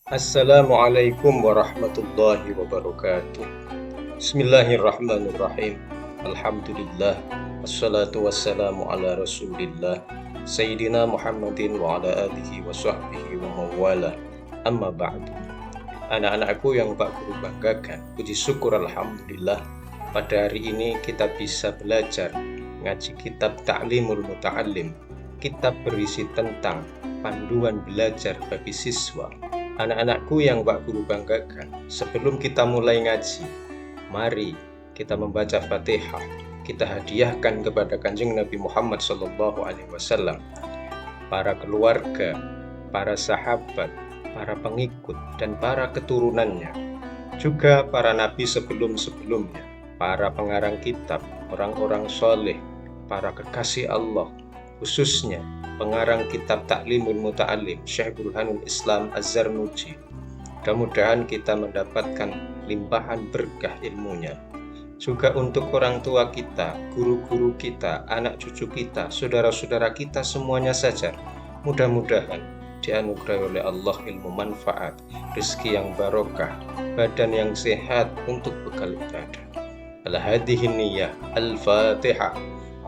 Assalamualaikum warahmatullahi wabarakatuh. Bismillahirrahmanirrahim. Alhamdulillah. Wassalatu wassalamu ala rasulillah Sayyidina Muhammadin wa ala alihi wa sahbihi wa mawala. Amma ba'du. Anak-anakku yang Pak Guru banggakan, puji syukur Alhamdulillah, pada hari ini kita bisa belajar ngaji kitab Ta'limul Muta'allim. Kitab berisi tentang panduan belajar bagi siswa. Anak-anakku yang Pak Guru banggakan, sebelum kita mulai ngaji, mari kita membaca Fatihah. Kita hadiahkan kepada Kanjeng Nabi Muhammad SAW, para keluarga, para sahabat, para pengikut, dan para keturunannya. Juga para nabi sebelum-sebelumnya, para pengarang kitab, orang-orang soleh, para kekasih Allah, khususnya pengarang kitab Ta'limul Muta'allim, Syekh Burhanul Islam Az-Zarnuji. Mudah-mudahan kita mendapatkan limpahan berkah ilmunya. Juga untuk orang tua kita, guru-guru kita, anak cucu kita, saudara-saudara kita semuanya saja. Mudah-mudahan dianugerahi oleh Allah ilmu manfaat, rezeki yang barokah, badan yang sehat untuk bekal ibadah. Al-hadihin niyah. Al-Fatihah.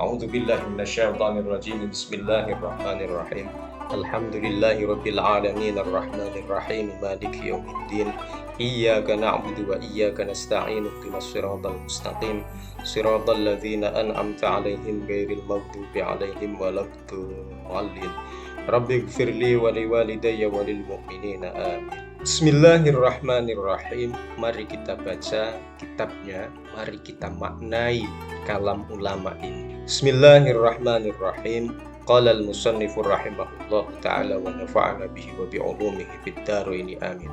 A'udzu billahi minasyaitonir rajim. Bismillahirrahmanirrahim. Alhamdulillahi rabbil alamin arrahmanir rahim maliki yaumiddin. Iyyaka na'budu wa iyyaka nasta'in ihdinas siratal mustaqim siratal ladzina an'amta 'alaihim ghairil maghdubi 'alaihim waladdallin. Rabbighfirli wa liwalidayya wa lil mu'minina amin. Bismillahirrahmanirrahim. Mari kita baca kitabnya, mari kita maknai kalam ulama ini. Bismillahirrahmanirrahim. Qala al-musannifur rahimahullah ta'ala wa nafa'ana bihi wa bi'ulumihi fid dharaini amin.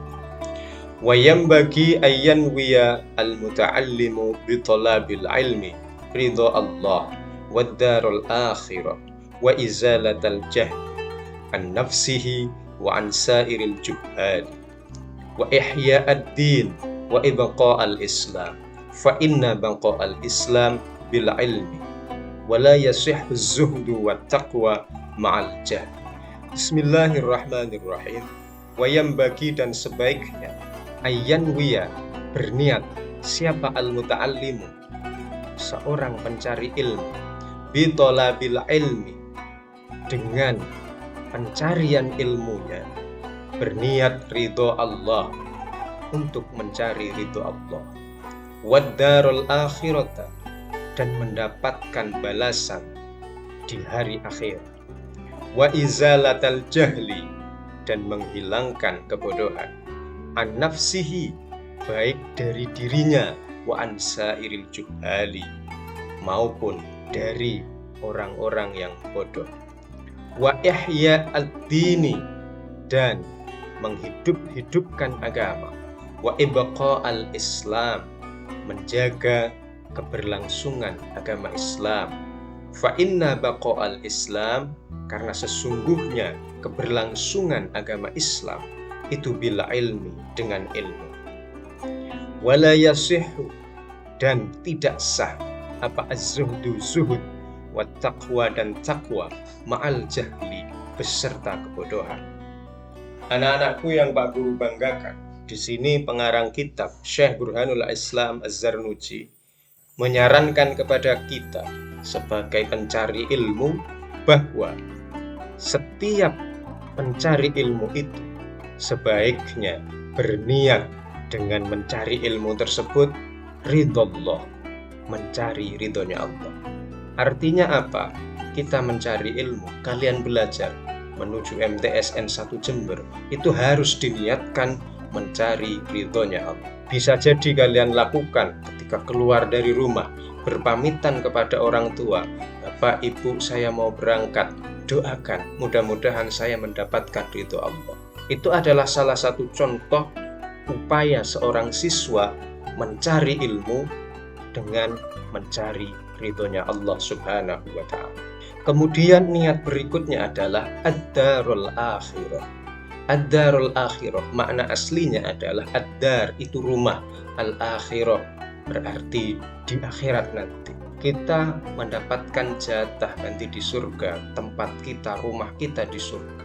Wa yanbaghi ayyan wiya al-muta'allimu bi talabil ilmi ridha Allah wad darul akhirah wa izalatal jahl an nafsihi wa an sairil juhal wa ihya'ad din wa ibqa'al islam fa inna baqa'al islam bil ilmi wa la yasihhu az-zuhdu wat taqwa ma'al jahl. Bismillahirrahmanirrahim. Wa yanbaghi, dan sebaiknya, ayyan wiya, berniat, siapa al-muta'allimu, seorang pencari ilmu, bi talabil ilmi, dengan pencarian ilmunya, berniat ridho Allah, untuk mencari ridho Allah, wad darul akhirata, dan mendapatkan balasan di hari akhir, wa izalatal jahli, dan menghilangkan kebodohan, an nafsihi, baik dari dirinya, wa an sairil juhali, maupun dari orang-orang yang bodoh, wa ihya'ad dini, dan menghidup-hidupkan agama, wa ibqa'al islam, menjaga keberlangsungan agama Islam, fa inna baqa'al islam, karena sesungguhnya keberlangsungan agama Islam itu bil ilmi, dengan ilmu, wala yasihhu, dan tidak sah apa az-zuhdu, zuhud, wat taqwa, dan taqwa, ma'al jahli, beserta kebodohan. Anak-anakku yang Pak Guru banggakan, di sini pengarang kitab Syekh Burhanul Islam Az-Zarnuji menyarankan kepada kita sebagai pencari ilmu bahwa setiap pencari ilmu itu sebaiknya berniat dengan mencari ilmu tersebut ridhollah, mencari ridhonya Allah. Artinya apa? Kita mencari ilmu, kalian belajar menuju MTSN 1 Jember, itu harus diniatkan mencari ridhonya Allah. Bisa jadi kalian lakukan ketika keluar dari rumah, berpamitan kepada orang tua, Bapak Ibu saya mau berangkat, doakan mudah-mudahan saya mendapatkan ridho Allah. Itu adalah salah satu contoh upaya seorang siswa mencari ilmu dengan mencari ridhonya Allah Subhanahu wa ta'ala. Kemudian niat berikutnya adalah ad-darul akhirah. Ad-darul akhirah, makna aslinya adalah ad-dar, itu rumah, al-akhirah berarti di akhirat nanti. Kita mendapatkan jatah nanti di surga, tempat kita, rumah kita di surga.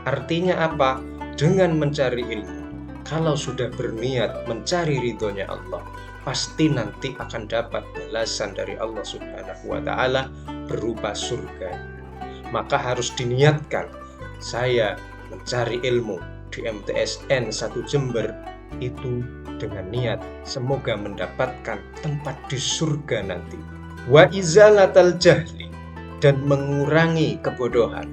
Artinya apa? Dengan mencari ilmu, kalau sudah berniat mencari ridhonya Allah, pasti nanti akan dapat balasan dari Allah Subhanahu wa Ta'ala berupa surga. Maka harus diniatkan, saya mencari ilmu di MTSN 1 Jember itu dengan niat semoga mendapatkan tempat di surga nanti. Wa izalatal jahli, dan mengurangi kebodohan.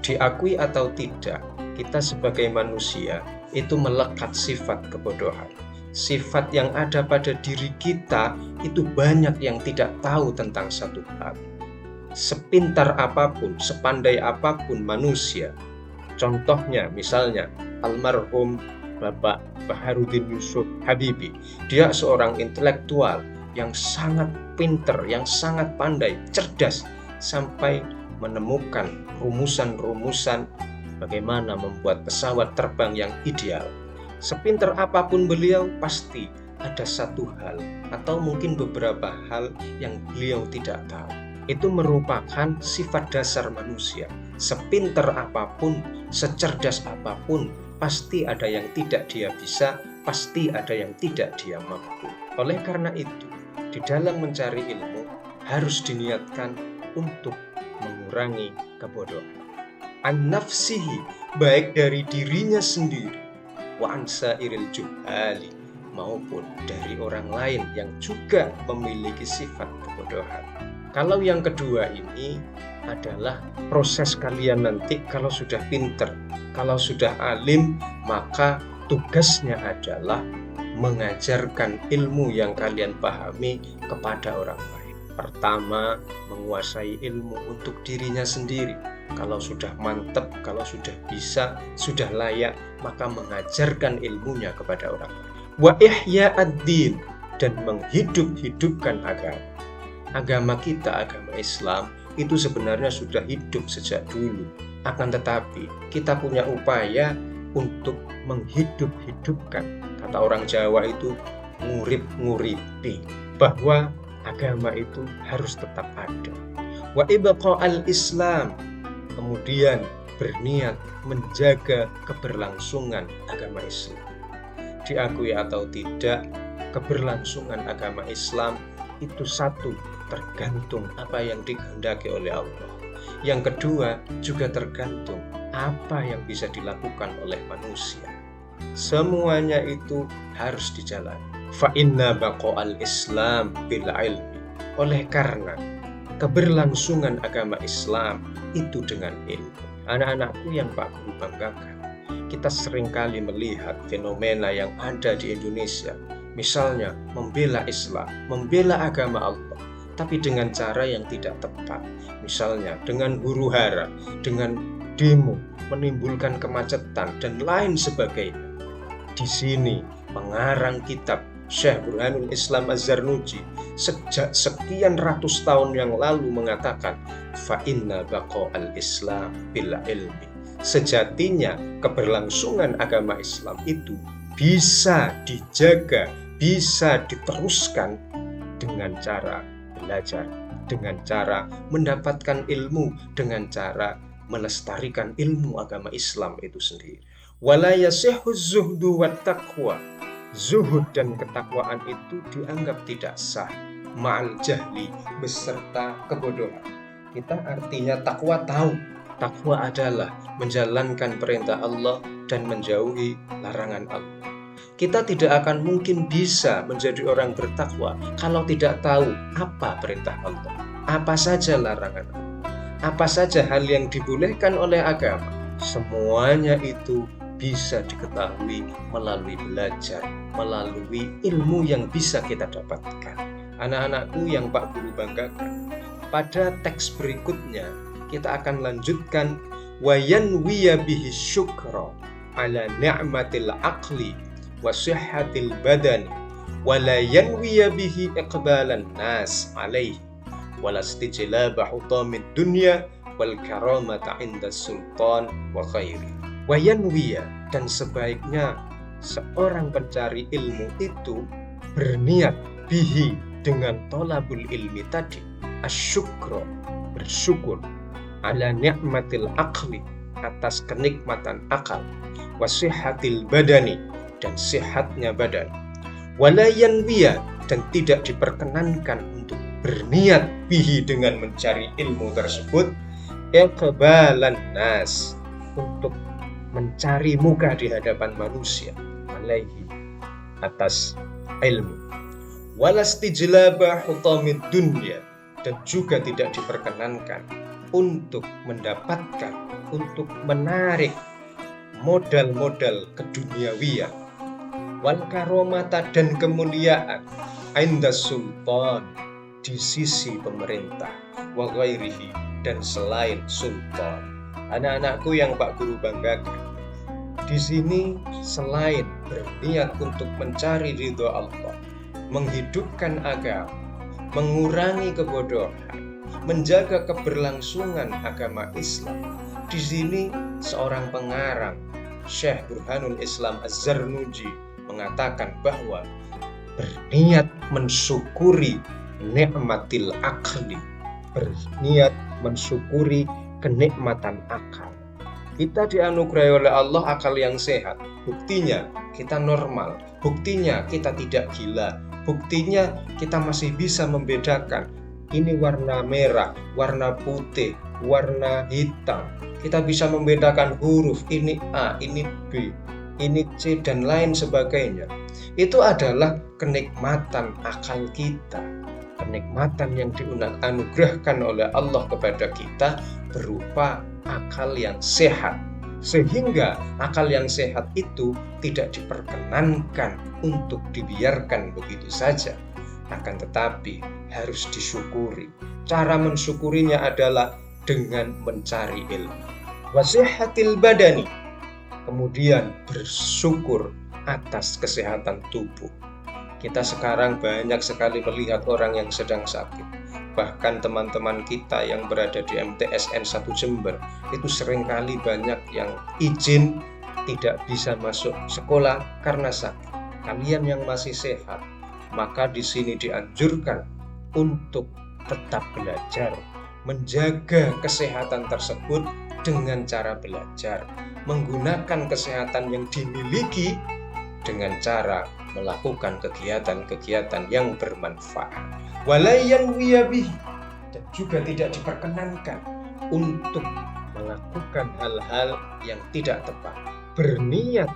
Diakui atau tidak, kita sebagai manusia itu melekat sifat kebodohan. Sifat yang ada pada diri kita itu banyak yang tidak tahu tentang satu hal. Sepintar apapun, sepandai apapun manusia, contohnya misalnya almarhum Bapak Baharudin Yusuf Habibie, dia seorang intelektual yang sangat pintar, yang sangat pandai, cerdas, sampai menemukan rumusan-rumusan bagaimana membuat pesawat terbang yang ideal. Sepintar apapun beliau, pasti ada satu hal atau mungkin beberapa hal yang beliau tidak tahu. Itu merupakan sifat dasar manusia. Sepintar apapun, secerdas apapun, pasti ada yang tidak dia bisa, pasti ada yang tidak dia mampu. Oleh karena itu, di dalam mencari ilmu harus diniatkan untuk mengurangi kebodohan. An-nafsihi, baik dari dirinya sendiri, wa ansairil juhali, maupun dari orang lain yang juga memiliki sifat kebodohan. Kalau yang kedua ini adalah proses kalian nanti kalau sudah pinter, kalau sudah alim, maka tugasnya adalah mengajarkan ilmu yang kalian pahami kepada orang lain. Pertama, menguasai ilmu untuk dirinya sendiri. Kalau sudah mantap, kalau sudah bisa, sudah layak, maka mengajarkan ilmunya kepada orang lain. Wa ihya ad-din, dan menghidup-hidupkan agama. Agama kita, agama Islam, itu sebenarnya sudah hidup sejak dulu. Akan tetapi, kita punya upaya untuk menghidup-hidupkan. Kata orang Jawa itu, ngurip-nguripi, bahwa agama itu harus tetap ada. Wa ibqa'al Islam, kemudian berniat menjaga keberlangsungan agama Islam. Diakui atau tidak, keberlangsungan agama Islam itu satu, tergantung apa yang dikehendaki oleh Allah. Yang kedua, juga tergantung apa yang bisa dilakukan oleh manusia. Semuanya itu harus dijalani. Fa inna baqa'al Islam bil ilmi. Oleh karena keberlangsungan agama Islam itu dengan ilmu. Anak-anakku yang Pak Guru banggakan, kita seringkali melihat fenomena yang ada di Indonesia. Misalnya membela Islam, membela agama Allah, tapi dengan cara yang tidak tepat. Misalnya dengan huru-hara, dengan demo, menimbulkan kemacetan, dan lain sebagainya. Di sini pengarang kitab Syekh Burhanul Islam Az-Zarnuji sejak sekian ratus tahun yang lalu mengatakan, fa inna baqa'al Islam bil ilmi. Sejatinya keberlangsungan agama Islam itu bisa dijaga, bisa diteruskan dengan cara belajar, dengan cara mendapatkan ilmu, dengan cara melestarikan ilmu agama Islam itu sendiri. Wala yasihhu zuhdu wat taqwa. Zuhud dan ketakwaan itu dianggap tidak sah ma'al jahli, beserta kebodohan. Kita artinya takwa tahu. Takwa adalah menjalankan perintah Allah dan menjauhi larangan Allah. Kita tidak akan mungkin bisa menjadi orang bertakwa kalau tidak tahu apa perintah Allah, apa saja larangan Allah, apa saja hal yang dibolehkan oleh agama. Semuanya itu bisa diketahui melalui belajar, melalui ilmu yang bisa kita dapatkan. Anak-anakku yang Pak Guru banggakan, pada teks berikutnya kita akan lanjutkan wa yanwiya bihi syukra ala ni'matil aqli wa sihhatil badani wa la yanwiya bihi iqbalan nas alaihi wa lastijlaba hutamid dunya wal karamata inda sultan wa khairi. Wa yanwiya, dan sebaiknya seorang pencari ilmu itu berniat bihi, dengan tolabul ilmi tadi, asyukro, bersyukur, ala ni'matil aqli, atas kenikmatan akal, wasihhatil badani, dan sehatnya badan. Wala yanwiya, dan tidak diperkenankan untuk berniat bihi dengan mencari ilmu tersebut iqbalan nas, untuk mencari muka di hadapan manusia alaihi, atas ilmu. Walastijlaba hutamid dunya, dan juga tidak diperkenankan untuk mendapatkan, untuk menarik modal-modal keduniawian. Wal karomata, dan kemuliaan inda sultan, di sisi pemerintah. Wa ghairihi, dan selain sultan. Anak-anakku yang Pak Guru banggakan, di sini selain berniat untuk mencari ridho Allah, menghidupkan agama, mengurangi kebodohan, menjaga keberlangsungan agama Islam, di sini seorang pengarang, Syekh Burhanul Islam Az-Zarnuji, mengatakan bahwa berniat mensyukuri nikmatil akli, berniat mensyukuri kenikmatan akal. Kita dianugerahi oleh Allah akal yang sehat, buktinya kita normal, buktinya kita tidak gila, buktinya kita masih bisa membedakan ini warna merah, warna putih, warna hitam. Kita bisa membedakan huruf, ini A, ini B, ini C, dan lain sebagainya. Itu adalah kenikmatan akal kita, kenikmatan yang dianugerahkan oleh Allah kepada kita berupa akal yang sehat. Sehingga akal yang sehat itu tidak diperkenankan untuk dibiarkan begitu saja, akan tetapi harus disyukuri. Cara mensyukurinya adalah dengan mencari ilmu. Wasihatil badani, kemudian bersyukur atas kesehatan tubuh. Kita sekarang banyak sekali melihat orang yang sedang sakit. Bahkan teman-teman kita yang berada di MTSN 1 Jember itu seringkali banyak yang izin tidak bisa masuk sekolah karena sakit. Kalian yang masih sehat, maka di sini dianjurkan untuk tetap belajar, menjaga kesehatan tersebut dengan cara belajar, menggunakan kesehatan yang dimiliki dengan cara melakukan kegiatan-kegiatan yang bermanfaat. Walayan wiyabih, dan juga tidak diperkenankan untuk melakukan hal-hal yang tidak tepat. Berniat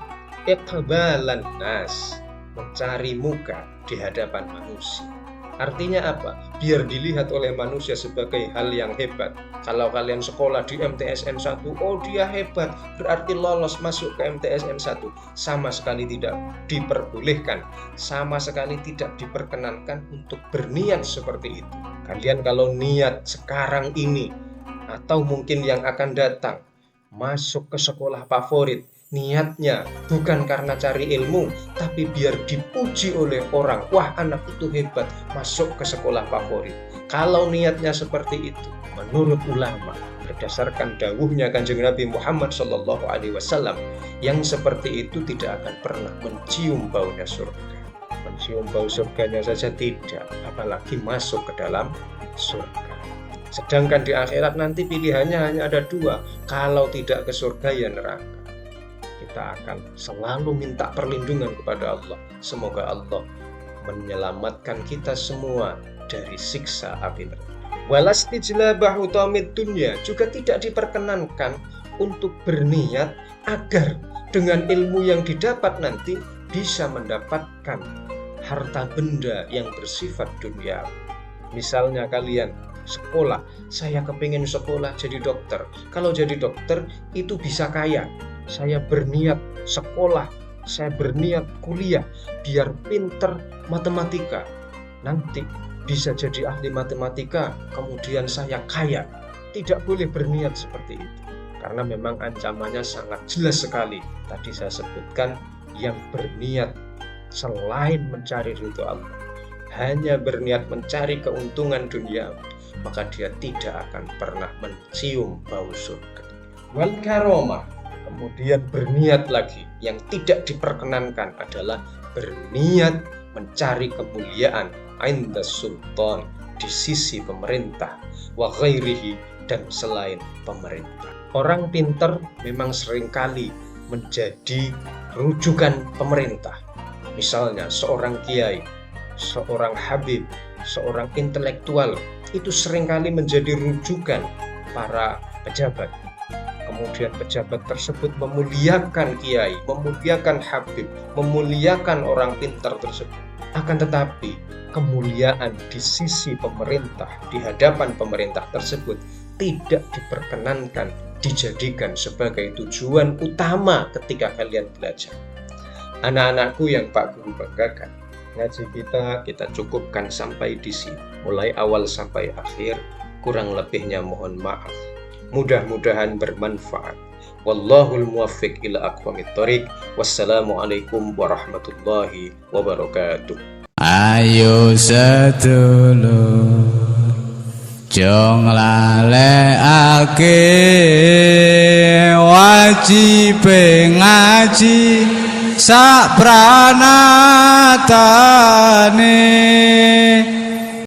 iqbalan nas, mencari muka di hadapan manusia. Artinya apa? Biar dilihat oleh manusia sebagai hal yang hebat. Kalau kalian sekolah di MTSN 1, oh dia hebat, berarti lolos masuk ke MTSN 1. Sama sekali tidak diperbolehkan, sama sekali tidak diperkenankan untuk berniat seperti itu. Kalian kalau niat sekarang ini, atau mungkin yang akan datang, masuk ke sekolah favorit, niatnya bukan karena cari ilmu, tapi biar dipuji oleh orang. Wah, anak itu hebat, masuk ke sekolah favorit. Kalau niatnya seperti itu, menurut ulama, berdasarkan dawuhnya Kanjeng Nabi Muhammad SAW, yang seperti itu tidak akan pernah mencium baunya surga. Mencium bau surganya saja tidak, apalagi masuk ke dalam surga. Sedangkan di akhirat nanti pilihannya hanya ada dua, kalau tidak ke surga ya neraka. Kita akan selalu minta perlindungan kepada Allah. Semoga Allah menyelamatkan kita semua dari siksa api neraka. Walastijlabah hutamid dunya, juga tidak diperkenankan untuk berniat agar dengan ilmu yang didapat nanti bisa mendapatkan harta benda yang bersifat dunia. Misalnya kalian sekolah, saya kepingin sekolah jadi dokter. Kalau jadi dokter itu bisa kaya. Saya berniat sekolah, saya berniat kuliah biar pinter matematika. Nanti bisa jadi ahli matematika, kemudian saya kaya. Tidak boleh berniat seperti itu, karena memang ancamannya sangat jelas sekali. Tadi saya sebutkan, yang berniat selain mencari ridho Allah, hanya berniat mencari keuntungan dunia, maka dia tidak akan pernah mencium bau surga. Wal karomah, kemudian berniat lagi yang tidak diperkenankan adalah berniat mencari kemuliaan inda sultan, di sisi pemerintah, wa ghairihi, dan selain pemerintah. Orang pintar memang seringkali menjadi rujukan pemerintah. Misalnya seorang kiai, seorang habib, seorang intelektual, itu seringkali menjadi rujukan para pejabat. Kemudian pejabat tersebut memuliakan kiai, memuliakan habib, memuliakan orang pintar tersebut. Akan tetapi kemuliaan di sisi pemerintah, di hadapan pemerintah tersebut tidak diperkenankan dijadikan sebagai tujuan utama ketika kalian belajar. Anak-anakku yang Pak Guru banggakan, ngaji kita cukupkan sampai di sini, mulai awal sampai akhir. Kurang lebihnya mohon maaf. Mudah-mudahan bermanfaat. Wallahul muwaffiq ila aqwamit thoriq. Wassalamualaikum warahmatullahi wabarakatuh. Ayo sedulur jong lalekake wajib ngaji sak pranatane